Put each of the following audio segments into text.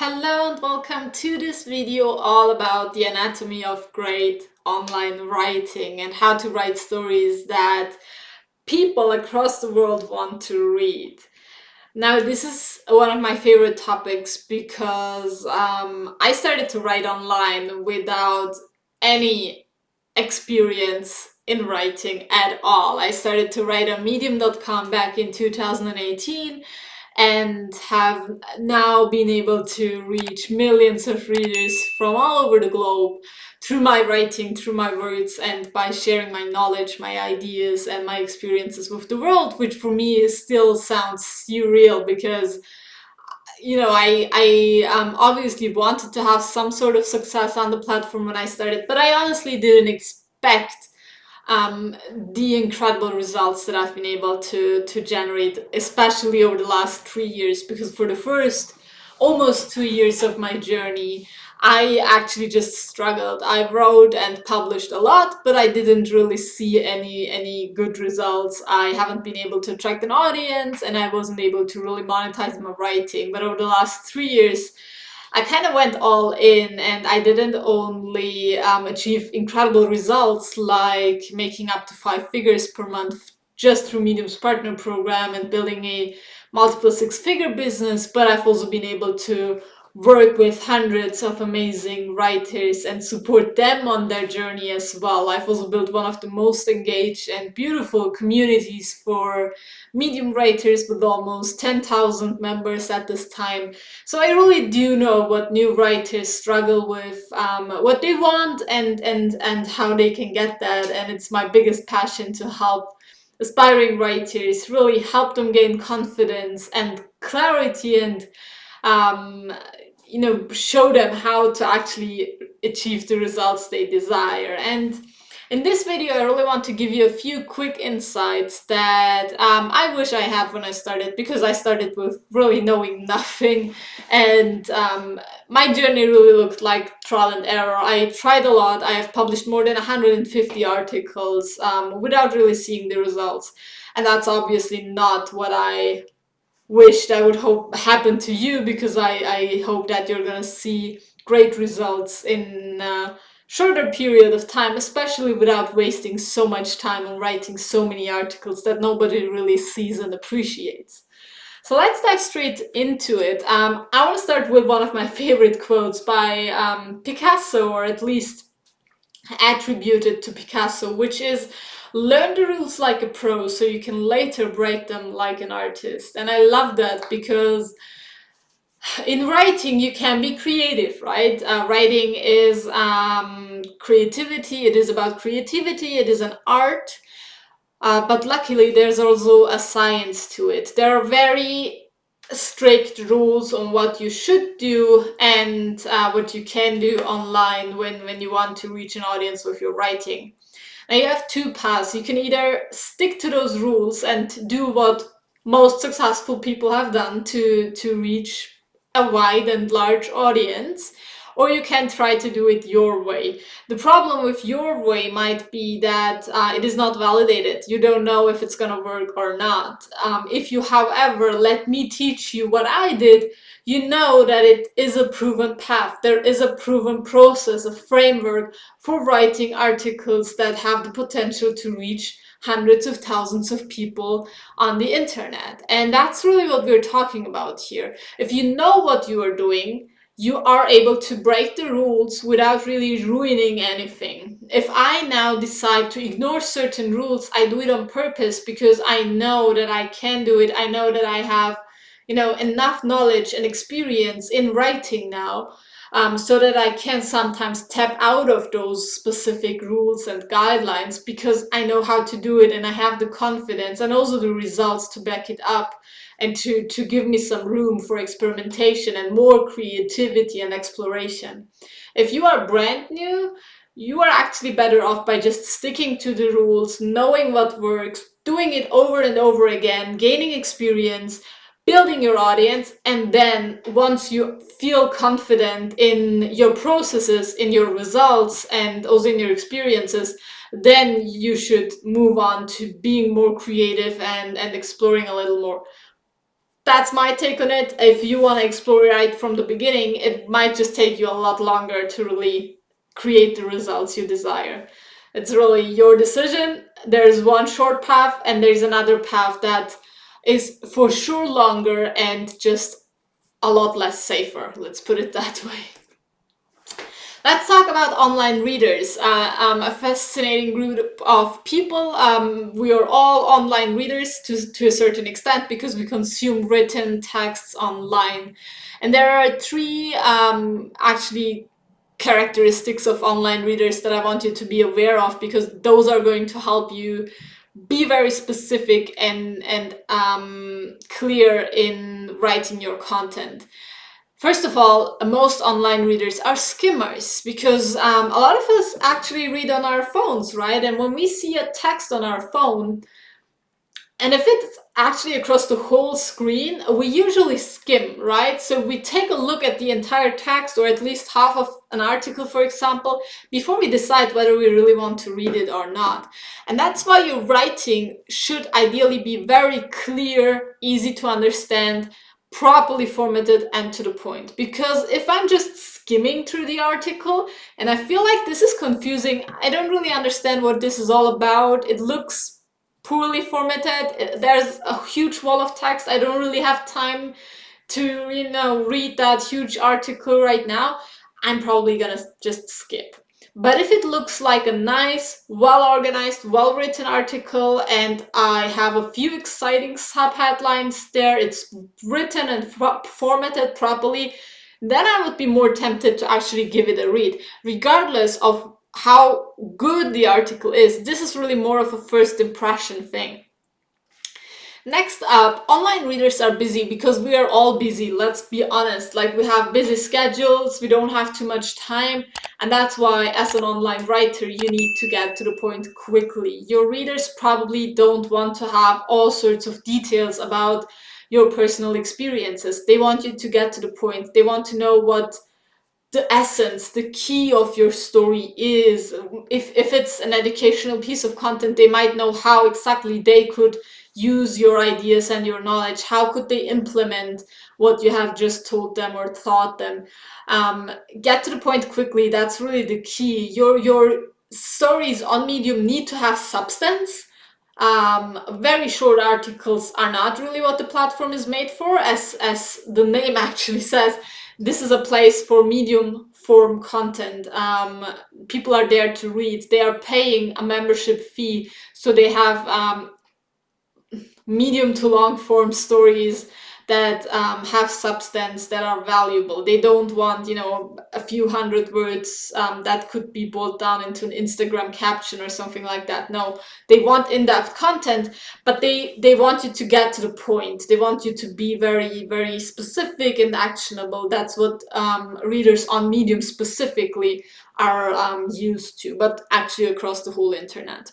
Hello and welcome to this video all about the anatomy of great online writing and how to write stories that people across the world want to read. Now, this is one of my favorite topics because I started to write online without any experience in writing at all. I started to write on medium.com back in 2018 and have now been able to reach millions of readers from all over the globe through my writing, through my words, and by sharing my knowledge, my ideas, and my experiences with the world, which for me still sounds surreal because I obviously wanted to have some sort of success on the platform when I started, but I honestly didn't expect um, the incredible results that I've been able to generate, especially over the last 3 years, because for the first almost 2 years of my journey, I actually just struggled. I wrote and published a lot, but I didn't really see any good results. I haven't been able to attract an audience, and I wasn't able to really monetize my writing. But over the last 3 years, I kind of went all in, and I didn't only achieve incredible results like making up to 5 figures per month just through Medium's partner program and building a multiple six-figure business, but I've also been able to work with hundreds of amazing writers and support them on their journey as well. I've also built one of the most engaged and beautiful communities for Medium writers with almost 10,000 members at this time. So I really do know what new writers struggle with, what they want, and how they can get that. And it's my biggest passion to help aspiring writers really help them gain confidence and clarity and um, show them how to actually achieve the results they desire. And in this video, I really want to give you a few quick insights that I wish I had when I started, because I started with really knowing nothing, and my journey really looked like trial and error. I tried a lot. I have published more than 150 articles without really seeing the results, and that's obviously not what I wished I would hope happen to you, because I hope that you're gonna see great results in a shorter period of time, especially without wasting so much time on writing so many articles that nobody really sees and appreciates. So let's dive straight into it. I want to start with one of my favorite quotes by Picasso, or at least attributed to Picasso, which is, learn the rules like a pro so you can later break them like an artist. And I love that because in writing you can be creative, right? Writing is creativity. It is about creativity. It is an art. But luckily, there's also a science to it. There are very strict rules on what you should do and what you can do online when you want to reach an audience with your writing. Now, you have two paths. You can either stick to those rules and do what most successful people have done to reach a wide and large audience, or you can try to do it your way. The problem with your way might be that it is not validated. You don't know if it's going to work or not. If you, however, let me teach you what I did, you know that it is a proven path. There is a proven process, a framework for writing articles that have the potential to reach hundreds of thousands of people on the internet. And that's really what we're talking about here. If you know what you are doing, you are able to break the rules without really ruining anything. If I now decide to ignore certain rules, I do it on purpose because I know that I can do it. I know that I have, enough knowledge and experience in writing now, so that I can sometimes tap out of those specific rules and guidelines because I know how to do it and I have the confidence and also the results to back it up and to give me some room for experimentation and more creativity and exploration. If you are brand new, you are actually better off by just sticking to the rules, knowing what works, doing it over and over again, gaining experience, building your audience, and then once you feel confident in your processes, in your results, and also in your experiences, then you should move on to being more creative and exploring a little more. that's my take on it. If you want to explore right from the beginning, it might just take you a lot longer to really create the results you desire. It's really your decision. There's one short path and there's another path that is for sure longer and just a lot less safer. Let's put it that way. Let's talk about online readers, a fascinating group of people. We are all online readers to a certain extent because we consume written texts online. And there are three actually characteristics of online readers that I want you to be aware of, because those are going to help you be very specific and clear in writing your content. First of all, most online readers are skimmers, because a lot of us actually read on our phones, right? And when we see a text on our phone, and if it's actually across the whole screen, we usually skim, right? So we take a look at the entire text, or at least half of an article, for example, before we decide whether we really want to read it or not. And that's why your writing should ideally be very clear, easy to understand, properly formatted, and to the point. Because if I'm just skimming through the article and I feel like this is confusing, I don't really understand what this is all about, it looks poorly formatted, there's a huge wall of text, I don't really have time to read that huge article right now, I'm probably gonna just skip. But if it looks like a nice, well-organized, well-written article and I have a few exciting sub-headlines there, it's written and formatted properly, then I would be more tempted to actually give it a read, regardless of how good the article is. This is really more of a first impression thing. Next up, online readers are busy because we are all busy, let's be honest. Like, we have busy schedules, we don't have too much time, and that's why as an online writer you need to get to the point quickly. Your readers probably don't want to have all sorts of details about your personal experiences. They want you to get to the point. They want to know what the essence, the key of your story is. If it's an educational piece of content, they might know how exactly they could use your ideas and your knowledge. How could they implement what you have just told them or taught them? Get to the point quickly. That's really the key. Your stories on Medium need to have substance. Very short articles are not really what the platform is made for. As the name actually says, this is a place for medium form content. People are there to read. They are paying a membership fee, so they have medium to long form stories that have substance, that are valuable. They don't want, a few hundred words that could be boiled down into an Instagram caption or something like that. No, they want in-depth content, but they want you to get to the point. They want you to be very, very specific and actionable. That's what readers on Medium specifically are used to, but actually across the whole internet.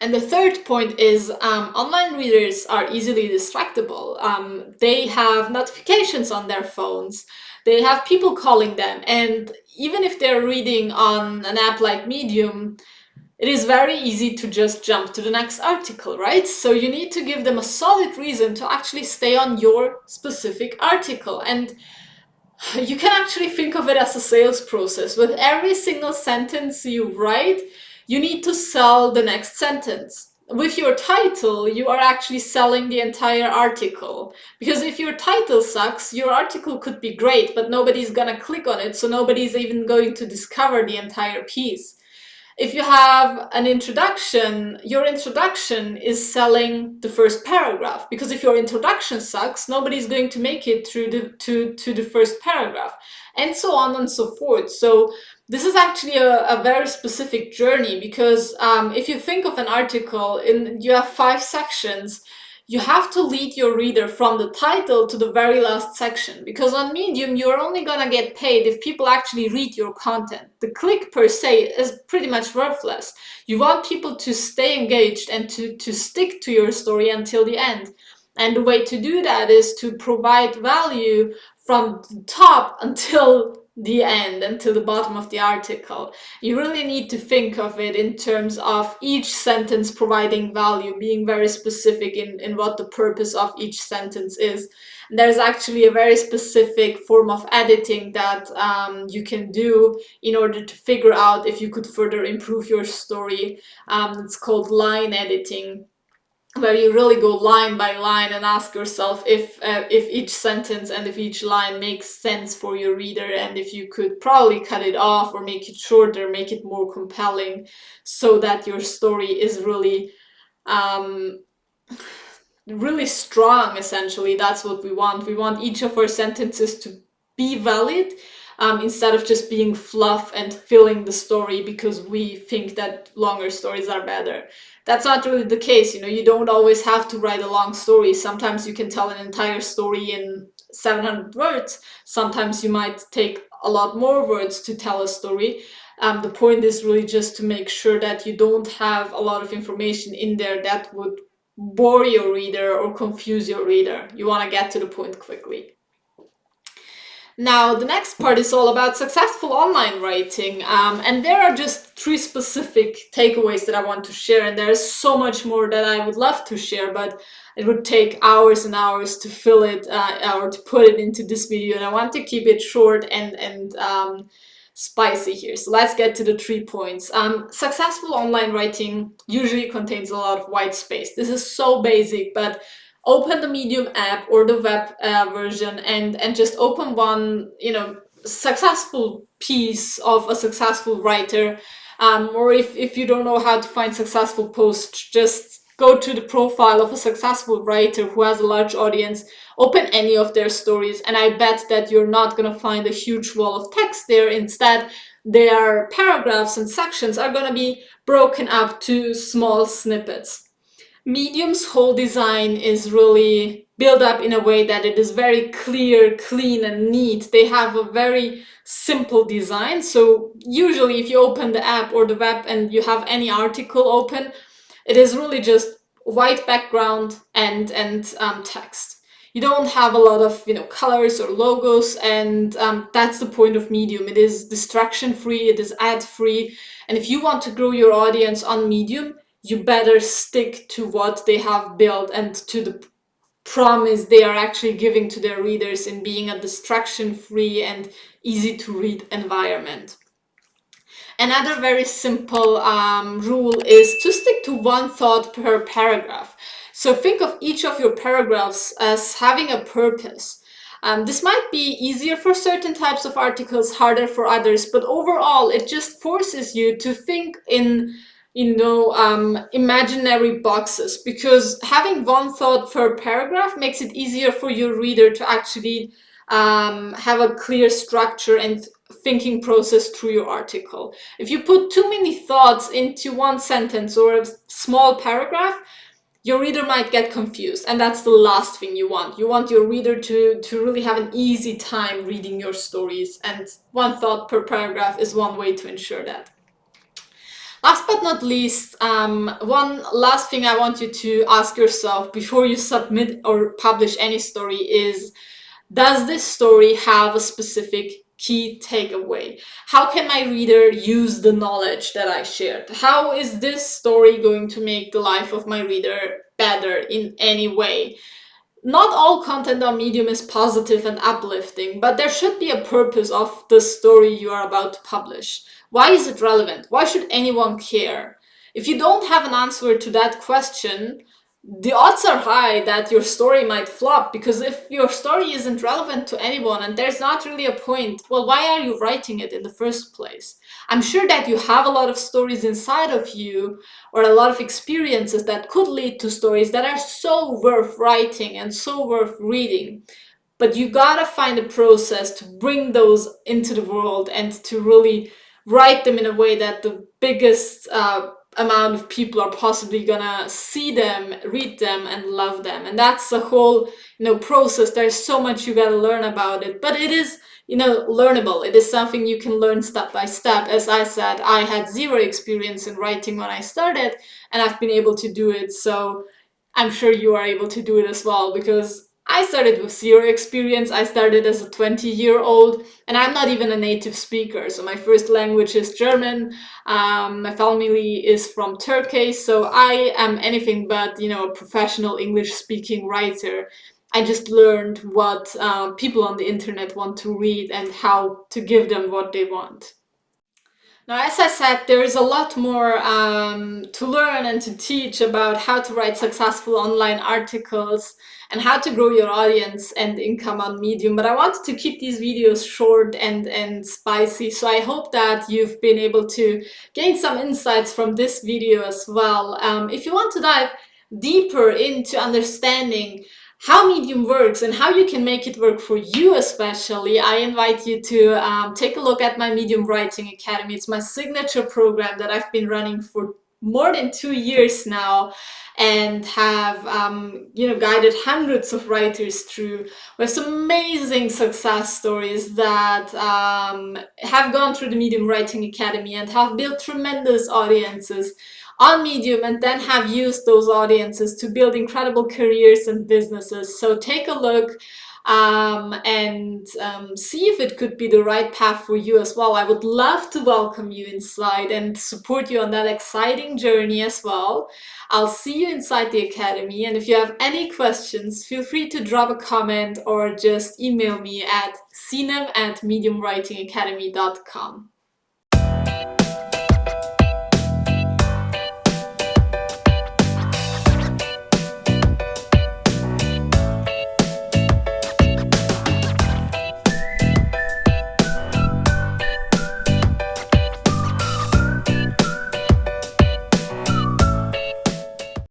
And the third point is online readers are easily distractible. They have notifications on their phones. They have people calling them. And even if they're reading on an app like Medium, it is very easy to just jump to the next article, right? So you need to give them a solid reason to actually stay on your specific article. And you can actually think of it as a sales process. With every single sentence you write, you need to sell the next sentence. With your title, you are actually selling the entire article. Because if your title sucks, your article could be great, but nobody's gonna click on it, so nobody's even going to discover the entire piece. If you have an introduction, your introduction is selling the first paragraph, because if your introduction sucks, nobody's going to make it through to the first paragraph, and so on and so forth. So this is actually a very specific journey, because if you think of an article, you have 5 sections. You have to lead your reader from the title to the very last section, because on Medium, you're only gonna get paid if people actually read your content. The click per se is pretty much worthless. You want people to stay engaged and to stick to your story until the end. And the way to do that is to provide value from the top until the end and to the bottom of the article. You really need to think of it in terms of each sentence providing value, being very specific in what the purpose of each sentence is. There's actually a very specific form of editing that you can do in order to figure out if you could further improve your story. It's called line editing, where you really go line by line and ask yourself if each sentence and if each line makes sense for your reader, and if you could probably cut it off or make it shorter, make it more compelling, so that your story is um, really strong. Essentially, that's what we want. We want each of our sentences to be valid, instead of just being fluff and filling the story because we think that longer stories are better. That's not really the case. You don't always have to write a long story. Sometimes you can tell an entire story in 700 words. Sometimes you might take a lot more words to tell a story. The point is really just to make sure that you don't have a lot of information in there that would bore your reader or confuse your reader. You want to get to the point quickly. Now, the next part is all about successful online writing. And there are just 3 specific takeaways that I want to share. And there's so much more that I would love to share, but it would take hours and hours to fill it or to put it into this video. And I want to keep it short and spicy here. So let's get to the 3 points. Successful online writing usually contains a lot of white space. This is so basic, but open the Medium app or the web version and just open one, successful piece of a successful writer. Or if you don't know how to find successful posts, just go to the profile of a successful writer who has a large audience, open any of their stories, and I bet that you're not going to find a huge wall of text there. Instead, their paragraphs and sections are going to be broken up to small snippets. Medium's whole design is really built up in a way that it is very clear, clean, and neat. They have a very simple design. So usually if you open the app or the web and you have any article open, it is really just white background and text. You don't have a lot of colors or logos, and that's the point of Medium. It is distraction free, it is ad free, and if you want to grow your audience on Medium, you better stick to what they have built and to the promise they are actually giving to their readers in being a distraction free and easy to read environment. Another very simple rule is to stick to one thought per paragraph. So think of each of your paragraphs as having a purpose. This might be easier for certain types of articles, harder for others, but overall it just forces you to think in imaginary boxes, because having one thought per paragraph makes it easier for your reader to actually have a clear structure and thinking process through your article. If you put too many thoughts into one sentence or a small paragraph, your reader might get confused, and that's the last thing you want. You want your reader to really have an easy time reading your stories, and one thought per paragraph is one way to ensure that. Last but not least, one last thing I want you to ask yourself before you submit or publish any story is, does this story have a specific key takeaway? How can my reader use the knowledge that I shared? How is this story going to make the life of my reader better in any way? Not all content on Medium is positive and uplifting, but there should be a purpose of the story you are about to publish. Why is it relevant? Why should anyone care? If you don't have an answer to that question, the odds are high that your story might flop, because if your story isn't relevant to anyone and there's not really a point, well, why are you writing it in the first place? I'm sure that you have a lot of stories inside of you or a lot of experiences that could lead to stories that are so worth writing and so worth reading. But you gotta find a process to bring those into the world and to really write them in a way that the biggest amount of people are possibly gonna see them, read them, and love them. And that's the whole process. There's so much you gotta learn about it, but it is learnable. It is something you can learn step by step. As I said, I had zero experience in writing when I started, and I've been able to do it. So I'm sure you are able to do it as well, because I started with zero experience. I started as a 20-year-old, and I'm not even a native speaker. So my first language is German. My family is from Turkey, so I am anything but, a professional English-speaking writer. I just learned what people on the internet want to read and how to give them what they want. Now, as I said, there is a lot more to learn and to teach about how to write successful online articles and how to grow your audience and income on Medium. But I wanted to keep these videos short and spicy. So I hope that you've been able to gain some insights from this video as well. If you want to dive deeper into understanding how Medium works and how you can make it work for you especially, I invite you to take a look at my Medium Writing Academy. It's my signature program that I've been running for more than 2 years now and have guided hundreds of writers through with some amazing success stories that have gone through the Medium Writing Academy and have built tremendous audiences on Medium and then have used those audiences to build incredible careers and businesses. So take a look and see if it could be the right path for you as well. I would love to welcome you inside and support you on that exciting journey as well. I'll see you inside the academy, and if you have any questions, feel free to drop a comment or just email me at sinem@mediumwritingacademy.com.